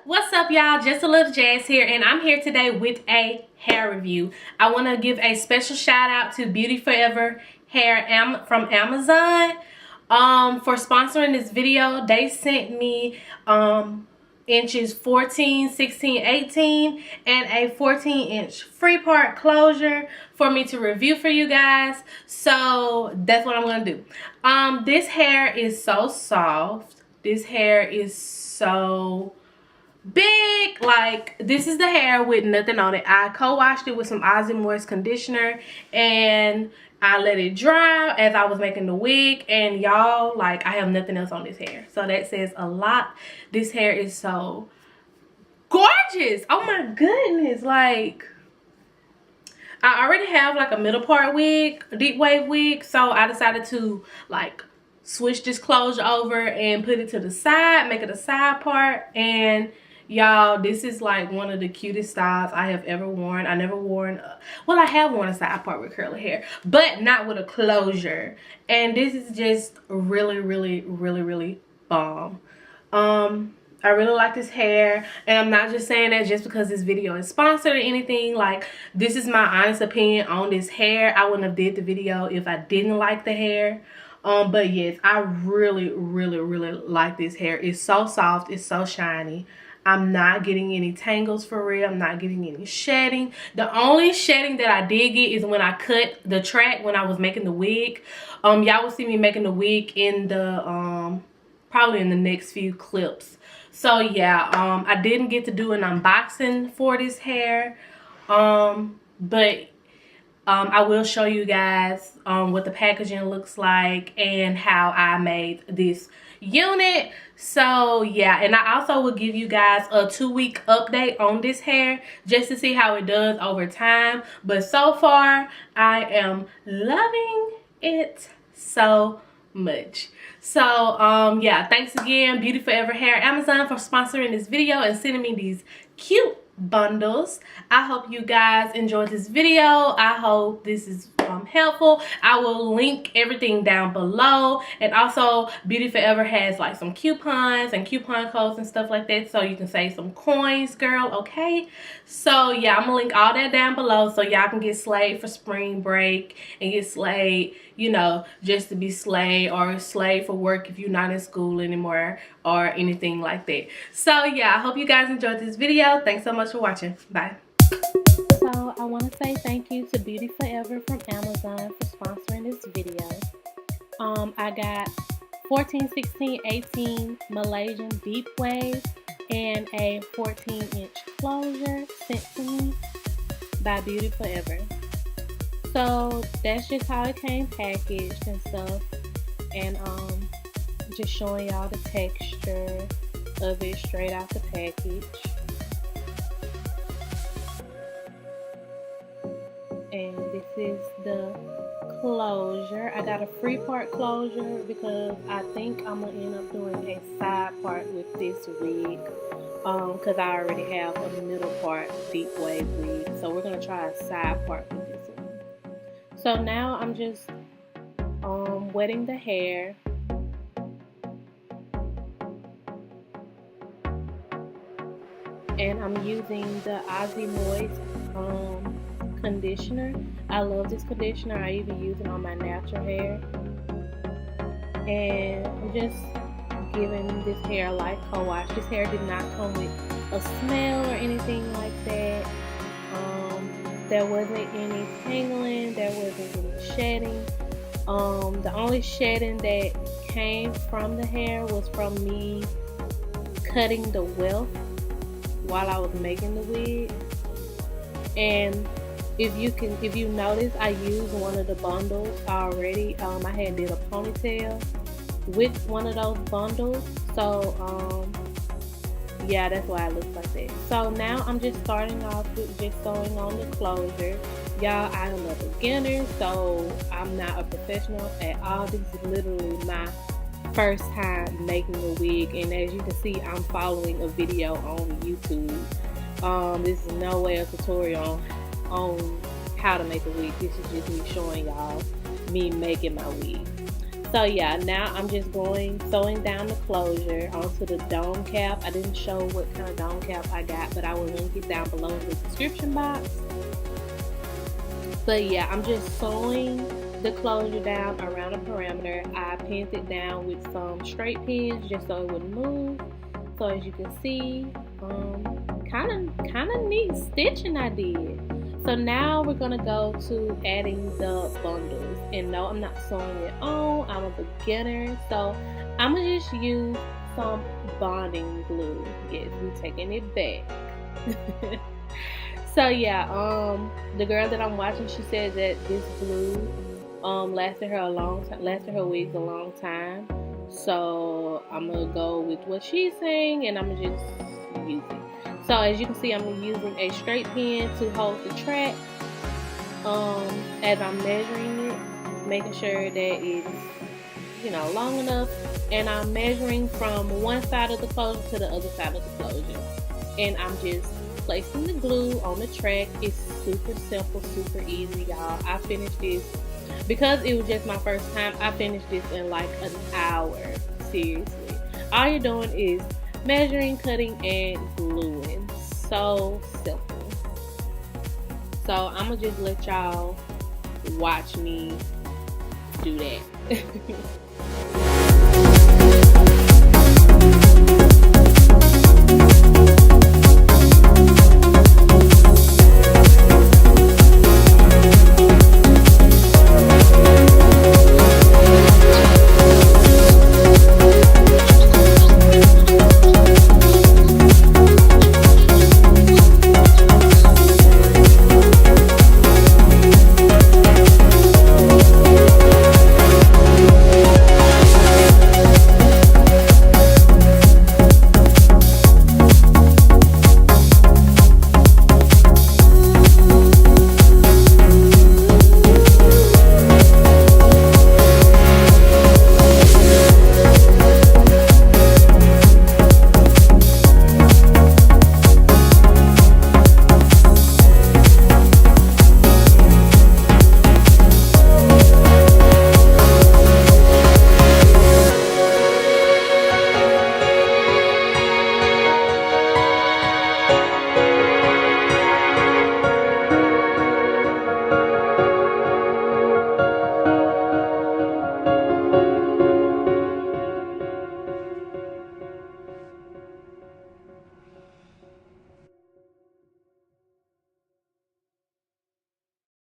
What's up, y'all? Just a little Jazz here, and I'm here today with a hair review. I want to give a special shout out to Beauty Forever Hair from Amazon for sponsoring this video. They sent me inches 14, 16, 18 and a 14-inch free part closure for me to review for you guys. So that's what I'm gonna do. This hair is so soft. This hair is so big. Like, this is the hair with nothing on it. I co-washed it with some Aussie Moist conditioner and I let it dry as I was making the wig, and y'all, like, I have nothing else on this hair, so that says a lot. This hair is so gorgeous. Oh my goodness. Like, I already have like a middle part wig, a Deepwave wig, so I decided to like switch this closure over and put it to the side, make it a side part. And y'all, this is like one of the cutest styles I have ever worn. I never worn well, I have worn a side part with curly hair, but not with a closure. And this is just really bomb. I really like this hair, and I'm not just saying that just because this video is sponsored or anything. Like, this is my honest opinion on this hair. I wouldn't have did the video if I didn't like the hair. But yes, I really like this hair. It's so soft, it's so shiny. I'm not getting any tangles for real. I'm not getting any shedding. The only shedding that I did get is when I cut the track when I was making the wig. Y'all will see me making the wig in the probably in the next few clips. So yeah, I didn't get to do an unboxing for this hair, but I will show you guys what the packaging looks like and how I made this unit. So yeah, and I also will give you guys a 2-week update on this hair just to see how it does over time. But so far, I am loving it so much. So yeah, thanks again, Beauty Forever Hair Amazon, for sponsoring this video and sending me these cute bundles. I hope you guys enjoyed this video. I hope this is helpful. I will link everything down below, and also Beauty Forever has like some coupons and coupon codes and stuff like that, so you can save some coins, girl. Okay, so yeah, I'm gonna link all that down below so y'all can get slayed for spring break and get slayed, you know, just to be slayed, or slayed for work if you're not in school anymore or anything like that. So yeah, I hope you guys enjoyed this video. Thanks so much for watching. Bye. So I want to say thank you to Beauty Forever from Amazon for sponsoring this video. I got 14, 16, 18 Malaysian Deepwave and a 14-inch closure sent to me by Beauty Forever. So that's just how it came packaged and stuff, and just showing y'all the texture of it straight out the package. And this is the closure. I got a free part closure because I think I'm gonna end up doing a side part with this wig, because I already have a middle part Deepwave wig, so we're gonna try a side part with this one. So now I'm just wetting the hair. And I'm using the Aussie Moist conditioner. I love this conditioner. I even use it on my natural hair. And I'm just giving this hair a light co-wash. This hair did not come with a smell or anything like that. There wasn't any tangling. There wasn't any shedding. The only shedding that came from the hair was from me cutting the weft while I was making the wig. And if you notice, I used one of the bundles already. I had did a ponytail with one of those bundles, so yeah, that's why it looks like that. So now I'm just starting off with just sewing on the closure. Y'all, I am a beginner, so I'm not a professional at all. This is literally my first time making a wig, and as you can see, I'm following a video on YouTube. This is no way a tutorial on how to make a wig. This is just me showing y'all me making my wig. So yeah, now I'm just sewing down the closure onto the dome cap. I didn't show what kind of dome cap I got, but I will link it down below in the description box. But yeah, I'm just sewing the closure down around the perimeter. I pinned it down with some straight pins just so it wouldn't move. So as you can see, kind of neat stitching I did. So now we're gonna go to adding the bundles. And no, I'm not sewing it on. I'm a beginner, so I'm gonna just use some bonding glue. Yes, we're taking it back. So yeah, the girl that I'm watching, she said that this glue lasted her wigs a long time. So I'm gonna go with what she's saying, and I'm gonna just use it. So as you can see, I'm using a straight pin to hold the track as I'm measuring it, making sure that it's, you know, long enough. And I'm measuring from one side of the closure to the other side of the closure. And I'm just placing the glue on the track. It's super simple, super easy, y'all. I finished this, because it was just my first time, I finished this in like an hour. Seriously. All you're doing is measuring, cutting, and gluing. So simple. So I'm gonna just let y'all watch me do that.